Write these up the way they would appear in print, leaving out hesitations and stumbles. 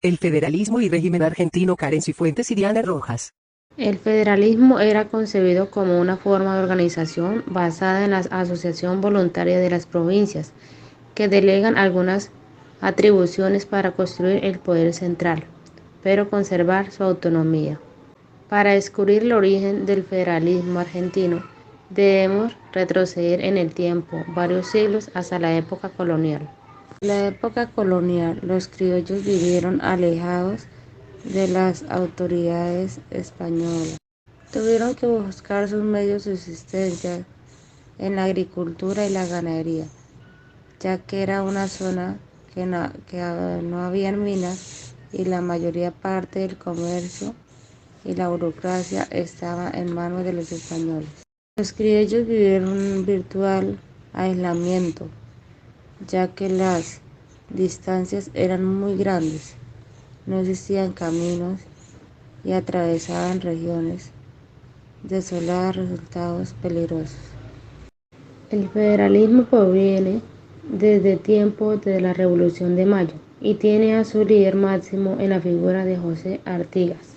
El federalismo y régimen argentino. Karen Cifuentes y Diana Rojas. El federalismo era concebido como una forma de organización basada en la asociación voluntaria de las provincias, que delegan algunas atribuciones para construir el poder central, pero conservar su autonomía. Para descubrir el origen del federalismo argentino, debemos retroceder en el tiempo varios siglos hasta la época colonial. En la época colonial, los criollos vivieron alejados de las autoridades españolas. Tuvieron que buscar sus medios de subsistencia en la agricultura y la ganadería, ya que era una zona que no había minas y la mayoría parte del comercio y la burocracia estaba en manos de los españoles. Los criollos vivieron un virtual aislamiento, ya que las distancias eran muy grandes, no existían caminos y atravesaban regiones desoladas, resultados peligrosos. El federalismo proviene desde tiempos de la Revolución de Mayo y tiene a su líder máximo en la figura de José Artigas.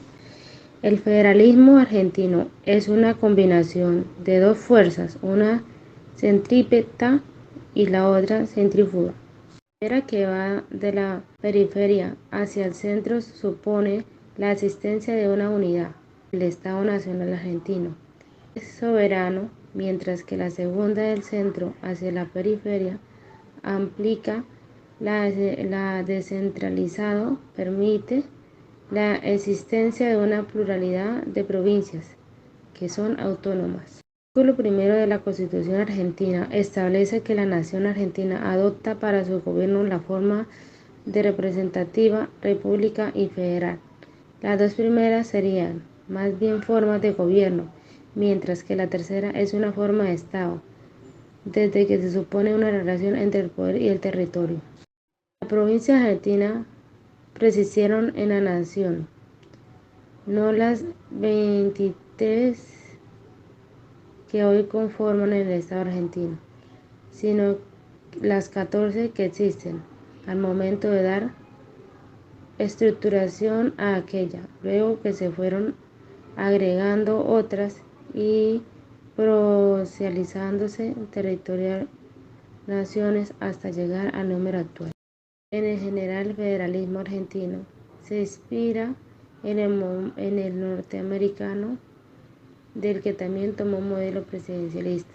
El federalismo argentino es una combinación de dos fuerzas, una centrípeta y la otra centrífuga. La primera, que va de la periferia hacia el centro, supone la existencia de una unidad, el Estado Nacional Argentino. Es soberano, mientras que la segunda, del centro hacia la periferia, implica la descentralizado, permite la existencia de una pluralidad de provincias que son autónomas. El artículo primero de la Constitución argentina establece que la nación argentina adopta para su gobierno la forma de representativa, república y federal. Las dos primeras serían más bien formas de gobierno, mientras que la tercera es una forma de Estado, desde que se supone una relación entre el poder y el territorio. Las provincias argentinas persistieron en la nación, no las 23 que hoy conforman el Estado argentino, sino las 14 que existen al momento de dar estructuración a aquella, luego que se fueron agregando otras y provincializándose territorial naciones hasta llegar al número actual. En el general, el federalismo argentino se inspira en el norteamericano, del que también tomó modelo presidencialista.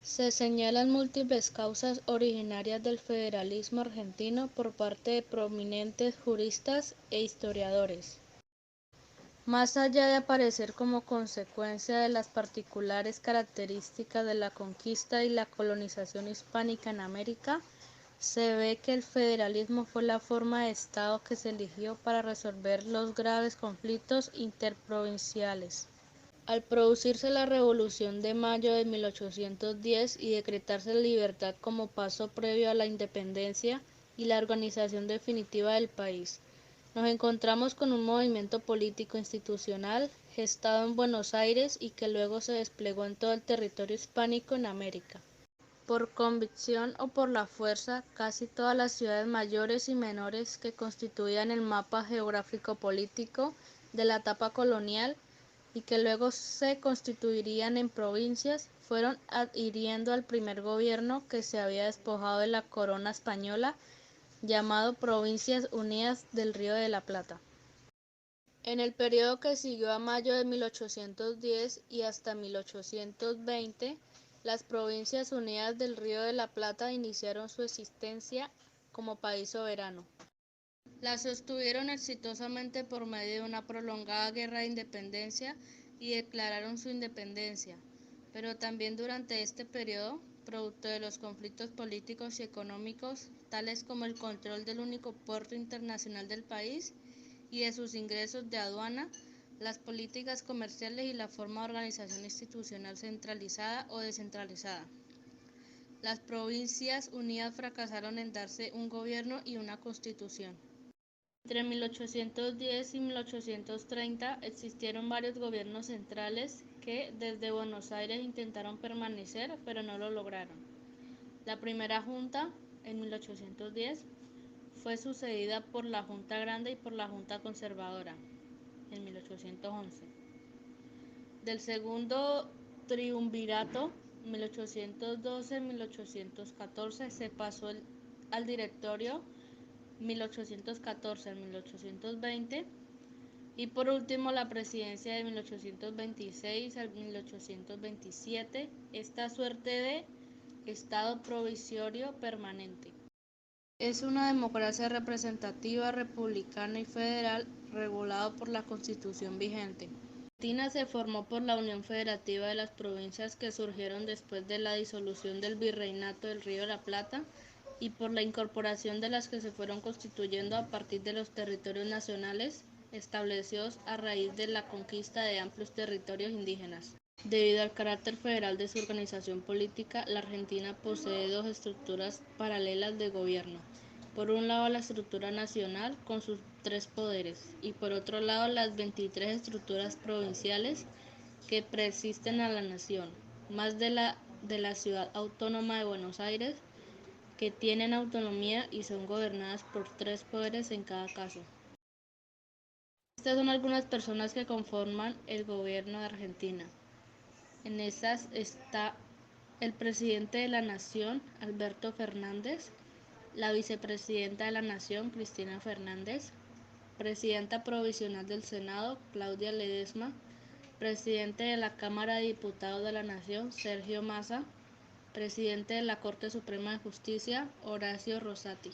Se señalan múltiples causas originarias del federalismo argentino por parte de prominentes juristas e historiadores. Más allá de aparecer como consecuencia de las particulares características de la conquista y la colonización hispánica en América, se ve que el federalismo fue la forma de Estado que se eligió para resolver los graves conflictos interprovinciales. Al producirse la Revolución de Mayo de 1810 y decretarse la libertad como paso previo a la independencia y la organización definitiva del país, nos encontramos con un movimiento político institucional gestado en Buenos Aires y que luego se desplegó en todo el territorio hispánico en América. Por convicción o por la fuerza, casi todas las ciudades mayores y menores que constituían el mapa geográfico-político de la etapa colonial y que luego se constituirían en provincias, fueron adhiriendo al primer gobierno que se había despojado de la corona española, llamado Provincias Unidas del Río de la Plata. En el periodo que siguió a mayo de 1810 y hasta 1820, las Provincias Unidas del Río de la Plata iniciaron su existencia como país soberano. La sostuvieron exitosamente por medio de una prolongada guerra de independencia y declararon su independencia, pero también durante este periodo, producto de los conflictos políticos y económicos, tales como el control del único puerto internacional del país y de sus ingresos de aduana, las políticas comerciales y la forma de organización institucional centralizada o descentralizada. Las Provincias Unidas fracasaron en darse un gobierno y una constitución. Entre 1810 y 1830 existieron varios gobiernos centrales que desde Buenos Aires intentaron permanecer, pero no lo lograron. La primera junta, en 1810, Fue sucedida por la Junta Grande y por la Junta Conservadora en 1811. Del segundo triunvirato, 1812-1814, se pasó al directorio 1814 al 1820 y por último la presidencia de 1826 al 1827, esta suerte de Estado provisorio permanente. Es una democracia representativa, republicana y federal regulado por la Constitución vigente. Argentina se formó por la Unión Federativa de las Provincias que surgieron después de la disolución del Virreinato del Río de la Plata y por la incorporación de las que se fueron constituyendo a partir de los territorios nacionales establecidos a raíz de la conquista de amplios territorios indígenas. Debido al carácter federal de su organización política, la Argentina posee dos estructuras paralelas de gobierno. Por un lado, la estructura nacional con sus tres poderes y por otro lado, las 23 estructuras provinciales que preexisten a la nación, más de la ciudad autónoma de Buenos Aires, que tienen autonomía y son gobernadas por tres poderes en cada caso. Estas son algunas personas que conforman el gobierno de Argentina. En esas está el presidente de la Nación, Alberto Fernández, la vicepresidenta de la Nación, Cristina Fernández, presidenta provisional del Senado, Claudia Ledesma, presidente de la Cámara de Diputados de la Nación, Sergio Massa, presidente de la Corte Suprema de Justicia, Horacio Rosati.